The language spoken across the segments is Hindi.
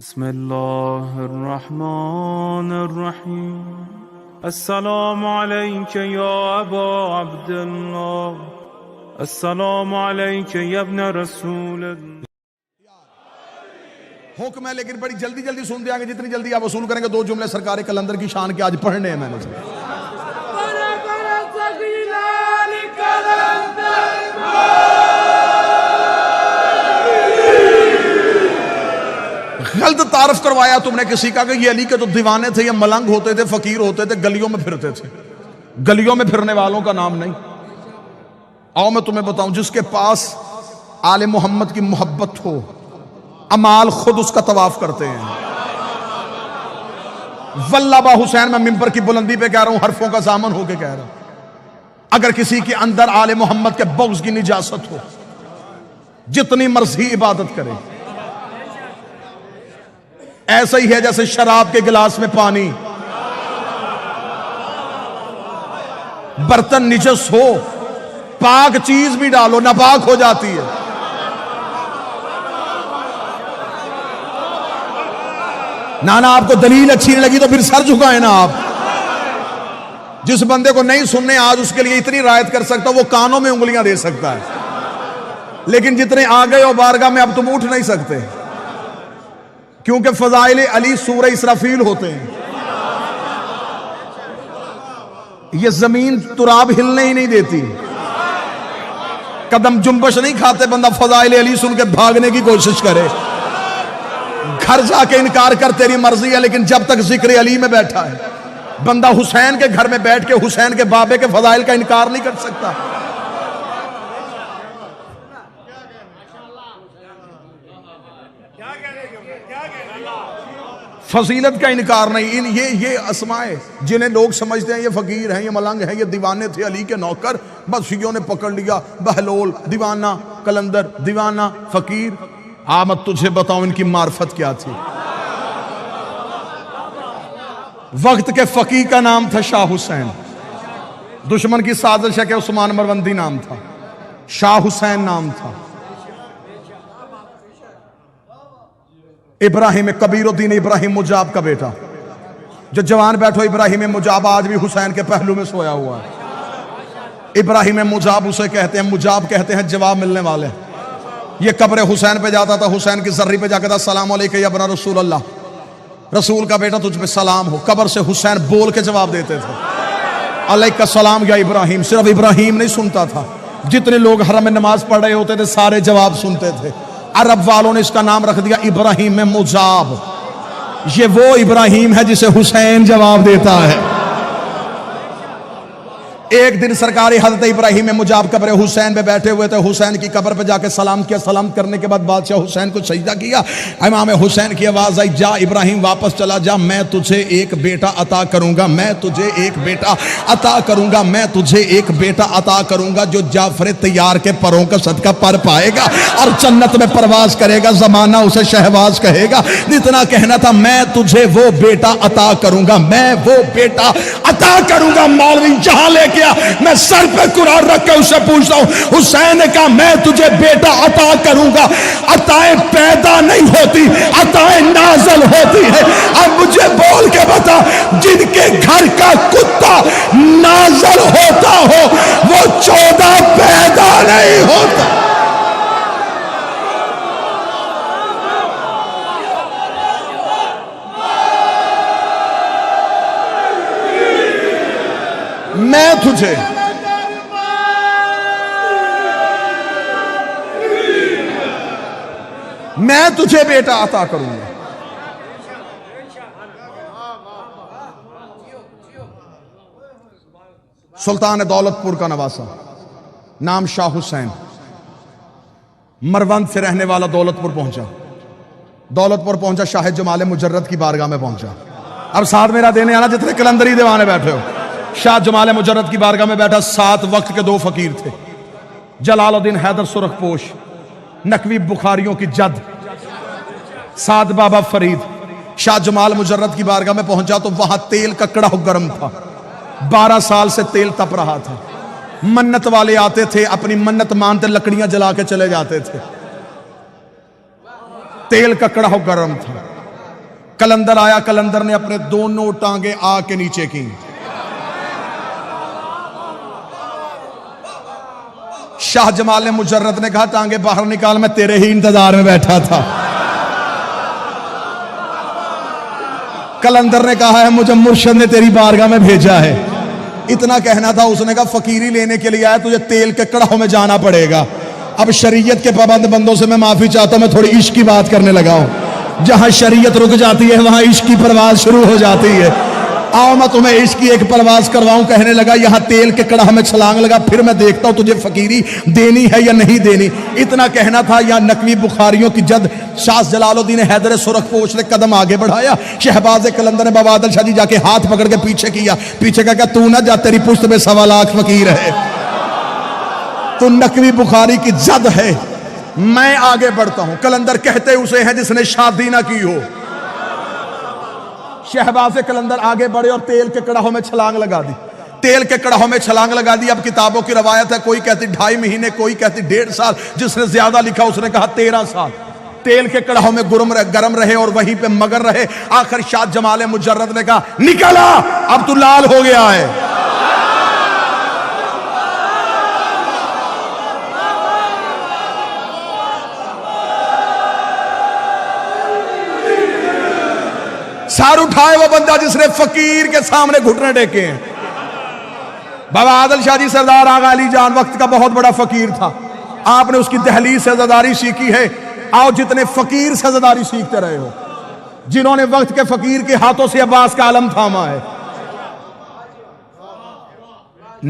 बिस्मिल्लाहिर्रहमानिर्रहीम। अस्सलामु अलैका या अबा अब्दुल्लाह, अस्सलामु अलैका या इब्न रसूलल्लाह। हुक्म है लेकिन बड़ी जल्दी जल्दी सुन दिया, जितनी जल्दी आप वसूल करेंगे। दो जुमले सरकार कलंदर की शान के आज पढ़ने हैं मैंने। गलत तारफ करवाया तुमने किसी का कि ये अली के तो दीवाने थे, ये मलंग होते थे, फकीर होते थे, गलियों में फिरते थे। गलियों में फिरने वालों का नाम नहीं। आओ मैं तुम्हें बताऊं, जिसके पास आले मोहम्मद की मोहब्बत हो, अमाल खुद उसका तवाफ करते हैं। वल्लाबा हुसैन, मैं मिंबर की बुलंदी पे कह रहा हूं, हरफों का सामन होके कह रहा हूं, अगर किसी के अंदर आले मोहम्मद के बग़्ज़ की निजासत हो, जितनी मर्जी इबादत करे। ऐसा ही है जैसे शराब के गिलास में पानी, बर्तन निजस हो, पाक चीज भी डालो नापाक हो जाती है। नाना आपको दलील अच्छी नहीं लगी तो फिर सर झुकाए ना आप। जिस बंदे को नहीं सुनने आज उसके लिए इतनी रायत कर सकता, वो कानों में उंगलियां दे सकता है, लेकिन जितने आ गए हो बारगाह में अब तुम उठ नहीं सकते, क्योंकि फजाइल अली सूरह इसराफील होते हैं। ये जमीन तुराब हिलने ही नहीं देती, कदम जुम्बश नहीं खाते। बंदा फजाइल अली सुन के भागने की कोशिश करे, घर जाके इनकार कर तेरी मर्जी है, लेकिन जब तक जिक्र अली में बैठा है, बंदा हुसैन के घर में बैठ के हुसैन के बाबे के फजाइल का इनकार नहीं कर सकता। फजीलत का इनकार नहीं। ये अस्माए जिन्हें लोग समझते हैं ये फकीर हैं, ये मलंग हैं, ये दीवाने थे अली के नौकर, बस शियों ने पकड़ लिया। बहलोल दीवाना, कलंदर दीवाना, फकीर। मैं तुझे बताऊं इनकी मार्फत क्या थी। वक्त के फकीर का नाम था शाह हुसैन। दुश्मन की साजिश है कि उस्मान मरवंदी नाम था, शाह हुसैन नाम था। इब्राहिम कबीरुद्दीन इब्राहिम मुजाब का बेटा। जो जवान बैठो, इब्राहिम मुजाब आज भी हुसैन के पहलू में सोया हुआ है। इब्राहिम मुजाब उसे कहते हैं, मुजाब कहते हैं जवाब मिलने वाले। ये कब्र हुसैन पे जाता था, हुसैन की जर्री पे जाकर था, सलाम अलैका या बना रसूल अल्लाह, रसूल का बेटा तुझ पे सलाम हो। कब्र से हुसैन बोल के जवाब देते थे, अलैका सलाम या इब्राहिम। सिर्फ इब्राहिम नहीं सुनता था, जितने लोग हरम में नमाज पढ़ रहे होते थे सारे जवाब सुनते थे। अरब वालों ने इसका नाम रख दिया इब्राहिम मुजाब। ये वो इब्राहिम है जिसे हुसैन जवाब देता है। एक दिन सरकारी हजरत इब्राहिम मुजाब कब्र हुसैन पे बैठे हुए थे। हुसैन की कब्र पे जाके सलाम किया। सलाम करने के बाद बादशाह हुसैन को सजदा किया। इमाम हुसैन की आवाज आई, जा इब्राहिम वापस चला जा, मैं तुझे एक बेटा अता करूंगा, मैं तुझे एक बेटा अता करूंगा, मैं तुझे एक बेटा अता करूंगा जो जाफर तैयार के परों का सदका पर पाएगा और जन्नत में परवाज करेगा, जमाना उसे शहबाज कहेगा। इतना कहना था, मैं तुझे वो बेटा अता करूंगा, मैं वो बेटा अता करूंगा। मौलवी जहां लेके मैं सर पे कुरान रख के उससे पूछता हूं, हुसैन ने कहा मैं तुझे बेटा अता करूंगा। अताएं पैदा नहीं होती, अताएं नाज़िल होती है। अब मुझे बोल के बता, जिनके घर का कुत्ता नाज़िल होता हो वो 14 पैदा नहीं होता। मैं तुझे बेटा अता करूंगा। सुल्तान दौलतपुर का नवासा, नाम शाह हुसैन, मरवंद से रहने वाला दौलतपुर पहुंचा। दौलतपुर पहुंचा, शाह जमाल मुजर्रद की बारगाह में पहुंचा। अब साथ मेरा देने आना जितने कलंदरी दीवाने बैठे हो। शाह जमाल मुजर्रद की बारगाह में बैठा। 7 वक्त के 2 फकीर थे, जलालुद्दीन हैदर सुरखपोश, नकवी बुखारियों की जद, साद बाबा फरीद। शाह जमाल मुजर्रद की बारगाह में पहुंचा तो वहां तेल का कड़ा गर्म था। 12 साल से तेल तप रहा था। मन्नत वाले आते थे, अपनी मन्नत मानते लकड़ियां जला के चले जाते थे। तेल का कड़ा गर्म था। कलंदर आया, कलंदर ने अपने दोनों टांगे आग के नीचे की। शाह जमाल ने मुजर्रद ने कहा टांगे बाहर निकाल, मैं तेरे ही इंतजार में बैठा था। कलंदर ने कहा है मुझे मुर्शिद ने तेरी बारगाह में भेजा है। इतना कहना था, उसने कहा फकीरी लेने के लिए आया, तुझे तेल के कड़ाहों में जाना पड़ेगा। अब शरीयत के पाबंद बंदों से मैं माफी चाहता हूं, मैं थोड़ी इश्क की बात करने लगा हूं। जहां शरीयत रुक जाती है वहां इश्क की परवाज शुरू हो जाती है। आओ मैं तुम्हें इश्क की एक परवाज करवाऊं। कहने लगा यहां तेल के कड़ाह में छलांग लगा, फिर मैं देखता हूं तुझे फकीरी देनी है या नहीं देनी। इतना कहना था, यहां नकवी बुखारियों की जद शाह जलालुद्दीन हैदर सुरखपोश ने कदम आगे बढ़ाया। शहबाज कलंदर ने बाबा आदिल शाह जी जाके हाथ पकड़ के पीछे किया। पीछे का क्या तू ना जा, तेरी पुश्त में 1.25 लाख फकीर है, तू नकवी बुखारी की जद है, मैं आगे बढ़ता हूं। कलंदर कहते उसे हैं जिसने शादी ना की हो। शहबाज कलंदर आगे बढ़े और तेल के कड़ाहों में छलांग लगा दी। तेल के कड़ाहों में छलांग लगा दी। अब किताबों की रवायत है, कोई कहती 2.5 महीने, कोई कहती 1.5 साल, जिसने ज्यादा लिखा उसने कहा 13 साल तेल के कड़ाहों में गरम रहे और वहीं पे मगर रहे। आखिर शाह जमाल मुजर्रद ने कहा निकला, अब तू लाल हो गया है। सार उठाए वो बंदा जिसने फकीर के सामने घुटने टेके हैं। बाबा आदिल शाह जी सरदार आगा अली जान वक्त का बहुत बड़ा फकीर था। आपने उसकी दहलीज से ज़दारी सीखी है। आओ जितने फकीर से ज़दारी सीखते रहे हो, जिन्होंने वक्त के फकीर के हाथों से अब्बास का आलम थामा है,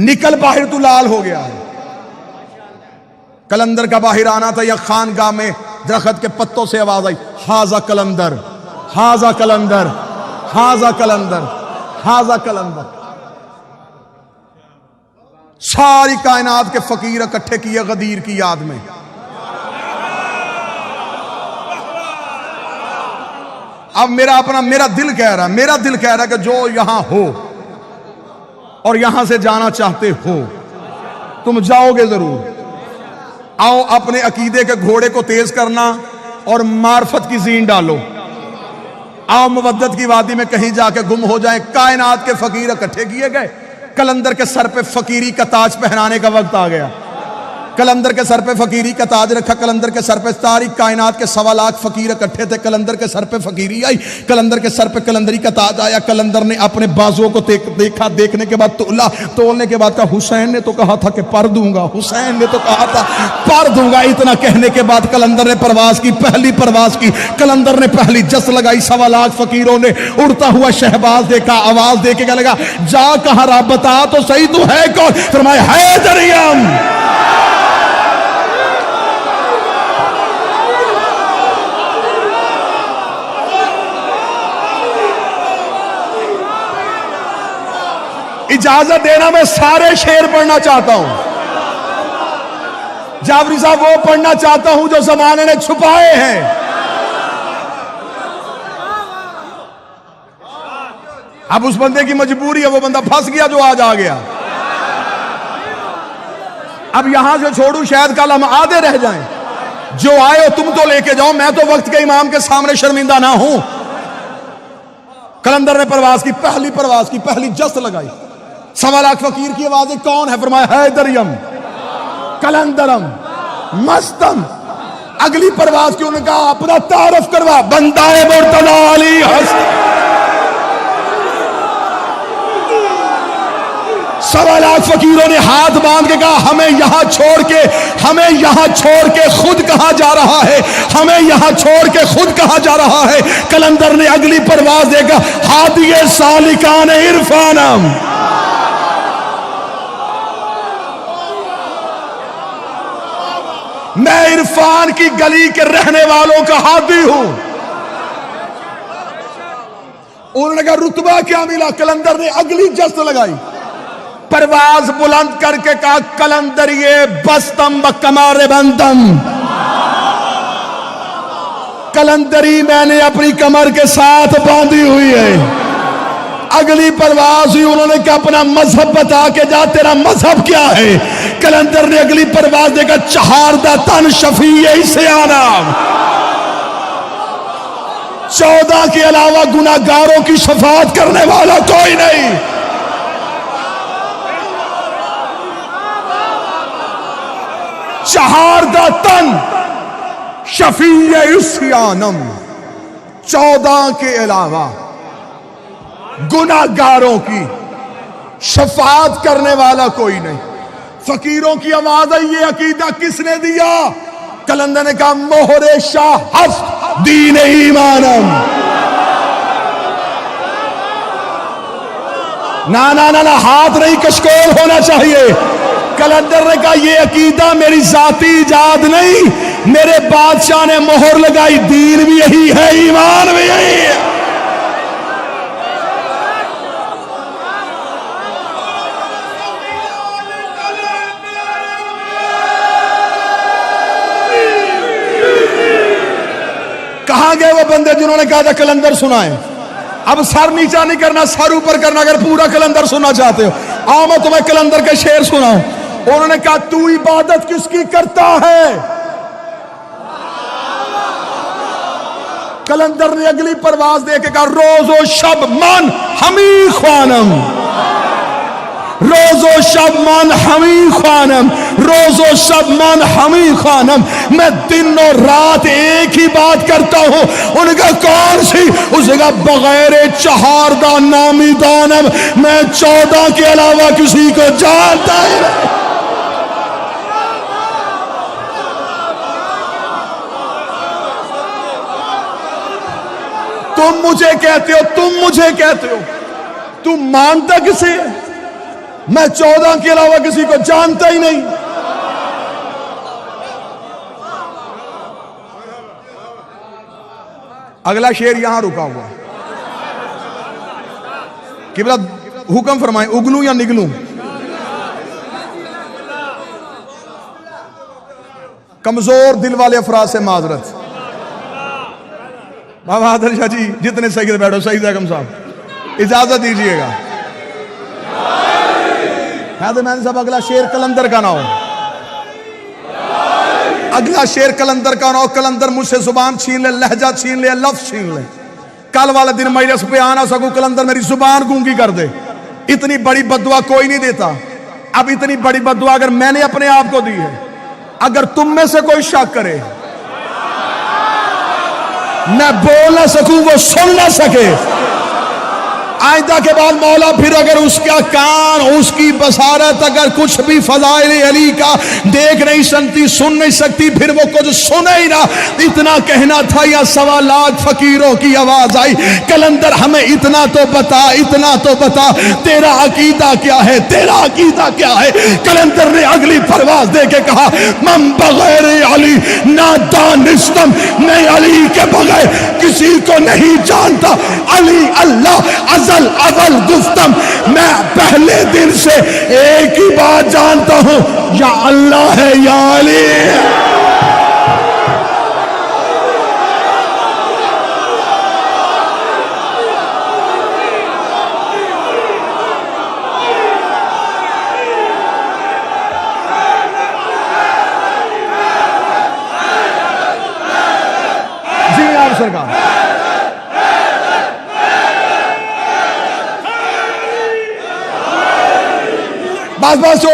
निकल बाहर तू लाल हो गया है। कलंदर का बाहर आना था, या खानगाह में दरख्त के पत्तों से आवाज आई, हाजा कलंदर, हाजा कलंदर, हाजा कलंदर, हाजा कलंदर। सारी कायनात के फकीर इकट्ठे किए गदीर की याद में। अब मेरा दिल कह रहा है कि जो यहां हो और यहां से जाना चाहते हो, तुम जाओगे जरूर। आओ अपने अकीदे के घोड़े को तेज करना और मार्फत की जीन डालो। आओ मुवद्दत की वादी में कहीं जाके गुम हो जाए। कायनात के फकीर इकट्ठे किए गए। कलंदर के सर पे फकीरी का ताज पहनाने का वक्त आ गया। कलंदर के सर पे फकीरी का ताज रखा। कलंदर के सर पे सारी कायनात के 1.25 लाख फकीर इकट्ठे थे। कलंदर के सर पे फकीरी आई। कलंदर के सर पे कलंदरी का ताज आया। कलंदर ने अपने बाजुओं को देखा। देखने के बाद तोला। तोलने के बाद कहा हुसैन ने तो कहा था कि पर दूंगा, हुसैन ने तो कहा था पर दूंगा। इतना कहने के बाद कलंदर ने परवाज की, पहली परवाज की। कलंदर ने पहली जस लगाई। 1.25 लाख फकीरों ने उड़ता हुआ शहबाज देखा। आवाज दे के लगा, जा कहा रहा, बता तो सही तू है कौन? फरमाया हैदरियम। इजाजत देना, मैं सारे शेर पढ़ना चाहता हूं। जाफरी साहब वो पढ़ना चाहता हूं जो जमाने ने छुपाए हैं। अब उस बंदे की मजबूरी है, वो बंदा फंस गया जो आज आ गया। अब यहां से छोड़ू, शायद कल हम आधे रह जाएं। जो आए हो तुम तो लेके जाओ, मैं तो वक्त के इमाम के सामने शर्मिंदा ना हूं। कलंदर ने परवाज की, पहली परवाज की, पहली जस्त लगाई। 1.25 लाख फकीर की आवाज़, कौन है? फरमाया हैदरियम, कलंदरम, मस्तम। अगली परवाज की उन्होंने कहा अपना तारफ करवा, बंदाए मुर्तजा अली हसन। 1.25 लाख फकीरों ने हाथ बांध के कहा हमें यहां छोड़ के खुद कहां जा रहा है, हमें यहां छोड़ के खुद कहां जा रहा है। कलंदर ने अगली परवाज देगा, हादिये सालिकान इरफानम। मैं इरफान की गली के रहने वालों का हादी हूं। उन्होंने कहा रुतबा क्या मिला? कलंदर ने अगली जस्त लगाई, परवाज बुलंद करके कहा कलंदर ये बस्तम कमारे बंदम। कलंदरी मैंने अपनी कमर के साथ बांधी हुई है। अगली परवाज हुई, उन्होंने कहा अपना मजहब बता के जा, तेरा मजहब क्या है? कलंदर ने अगली परवाज देखा, चहारदा तन शफी इसे आना। 14 के अलावा गुनाहगारों की शफाअत करने वाला कोई नहीं। शहादतन शफीए इस्यानम, 14 के अलावा गुनाहगारों की शफाअत करने वाला कोई नहीं। फकीरों की आवाज है, ये अकीदा किसने दिया? कलंदर ने कहा मोहरे शाह हफ्त दीन ईमानम। ना ना ना ना, हाथ नहीं कशकोल होना चाहिए। कलंदर ने कहा ये अकीदा मेरी जाती इजाद नहीं, मेरे बादशाह ने मोहर लगाई, दीन भी यही है, ईमान भी यही है। कहां गए वो बंदे जिन्होंने कहा था कलंदर सुनाए? अब सर नीचा नहीं करना, सर ऊपर करना। अगर पूरा कलंदर सुनना चाहते हो, आओ मैं तुम्हें कलंदर के शेर सुनाऊं। उन्होंने कहा तू इबादत किसकी करता है? कलंदर ने अगली परवाज दे के कहा रोजो शब मन हमी ख्वानम, रोजो शब मन हमी ख्वानम, रोजो शब मन हमी ख्वानम। मैं दिन और रात एक ही बात करता हूं। उनका कौन सी? उसका बगैर चहारदा नामी दानम, मैं 14 के अलावा किसी को जानता ही नहीं। तुम मुझे कहते हो, तुम मुझे कहते हो, तुम मानता किसे है? मैं 14 के अलावा किसी को जानता ही नहीं। अगला शेर यहां रुका हुआ कि बोला हुक्म फरमाए, उगलू या निगलू? कमजोर दिल वाले अफराद से माजरत। बाबा आदर शाह जी जितने सही से बैठो, सही जगम साहब इजाजत दीजिएगा। हैदरमैन साहब अगला शेर कलंदर का ना हो, अगला शेर कलंदर का ना हो। कलंदर मुझसे जुबान छीन ले, लहजा छीन ले, लफ्ज छीन ले, कल वाला दिन मजलिस पे आ ना सकूं, कलंदर मेरी जुबान गूंगी कर दे। इतनी बड़ी बद्दुआ कोई नहीं देता। अब इतनी बड़ी बद्दुआ अगर मैंने अपने आप को दी है, अगर तुम में से कोई शक करे, मैं बोल ना सकूं, वो सुन ना सके, आइंदा के बाद मौला फिर अगर उसका कान, उसकी बसारत अगर कुछ भी फज़ाइल अली का देख नहीं सकती, सुन नहीं सकती, फिर वो कुछ सुने ही ना। इतना कहना था या 1.25 लाख फकीरों की आवाज आई, कलंदर हमें इतना तो बता, इतना तो बता, तेरा अकीदा क्या है, तेरा अकीदा क्या है? कलंदर ने अगली परवाज दे के कहा मम बगैर अली ना दानिस्तम, मैं अली के बगैर किसी को नहीं जानता। अली अल्लाह अजल अवल गुफ्तम, मैं पहले दिन से एक ही बात जानता हूं, या अल्लाह है या अली। जी आप सरकार, बस बस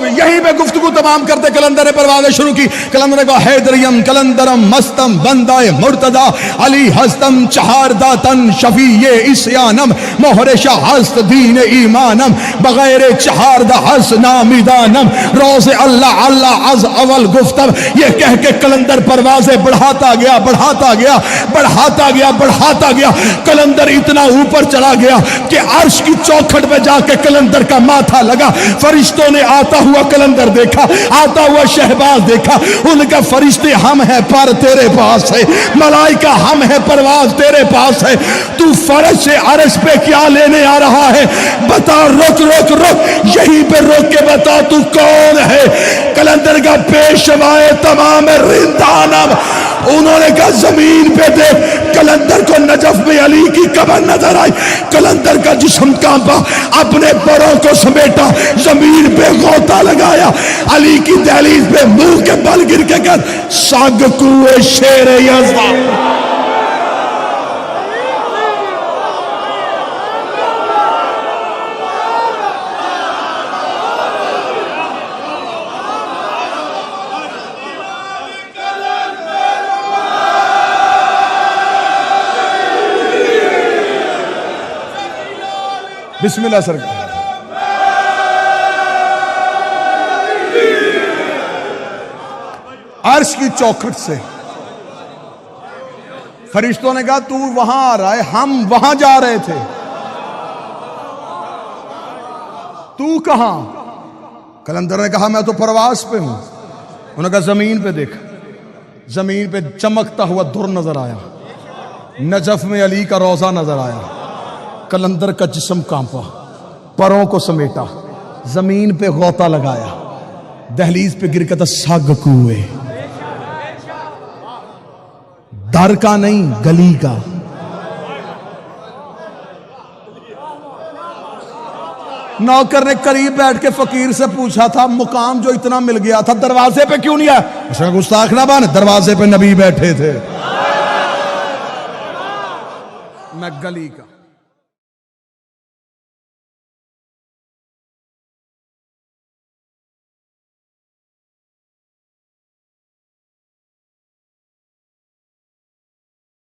यहीं पे गुफ्तगू तमाम करते कलंदर ने परवाज़ें शुरू की। कलंदर को हैदरियम कलंदरम मस्तम बंदाए मुर्तदा अली हस्तम चहारदा तन शफीए इस्यानम मोहरे शाह हस्त दीन ईमानम बगैर चहारदा हस नामिदानम रोज़े अल्लाह अल्लाह अज अवल गुफ्तम। ये कह के कलंदर परवाज़ें बढ़ाता गया, बढ़ाता गया, बढ़ाता गया, बढ़ाता गया। कलंदर इतना ऊपर चला गया कि अर्श की चौखट पे जाके कलंदर का माथा लगा। फरिश्तों ने आता हुआ कलंदर देखा, आता हुआ शहबाज देखा। उनका फरिश्ते हम हैं पर तेरे पास है, मलाइका हम हैं परवाज तेरे पास है। तू फर्श से अर्श पे क्या लेने आ रहा है? बता, रुक रुक रुक, यहीं पे रोक के बता तू कौन है? कलंदर का पेशवाए तमाम रिंदानम। उन्होंने कहा जमीन पे देख। कलंदर को नजफ में अली की कब्र नजर आई। कलंदर का जिस्म कांपा, अपने बरों को समेटा, जमीन पे गोता लगाया, अली की दहलीज पे मुंह के बल गिर के कर साग कुए शेर यज़्दा। बिस्मिल्लाह सरकार। अर्श की चौखट से फरिश्तों ने कहा तू वहां आ रहा है, हम वहां जा रहे थे, तू कहां? कलंदर ने कहा मैं तो परवास पे हूं। उन्होंने कहा जमीन पे देख। जमीन पे चमकता हुआ धुर नजर आया, नजफ में अली का रोजा नजर आया। कलंदर का जिस्म कांपा, परों को समेटा, जमीन पे गौता लगाया, दहलीज पे गिर के साग कुए, दर का नहीं गली का। नौकर ने करीब बैठ के फकीर से पूछा था मुकाम जो इतना मिल गया था दरवाजे पे क्यों नहीं आया? उसने गुस्ताख ना बन, दरवाजे पे नबी बैठे थे, मैं गली का।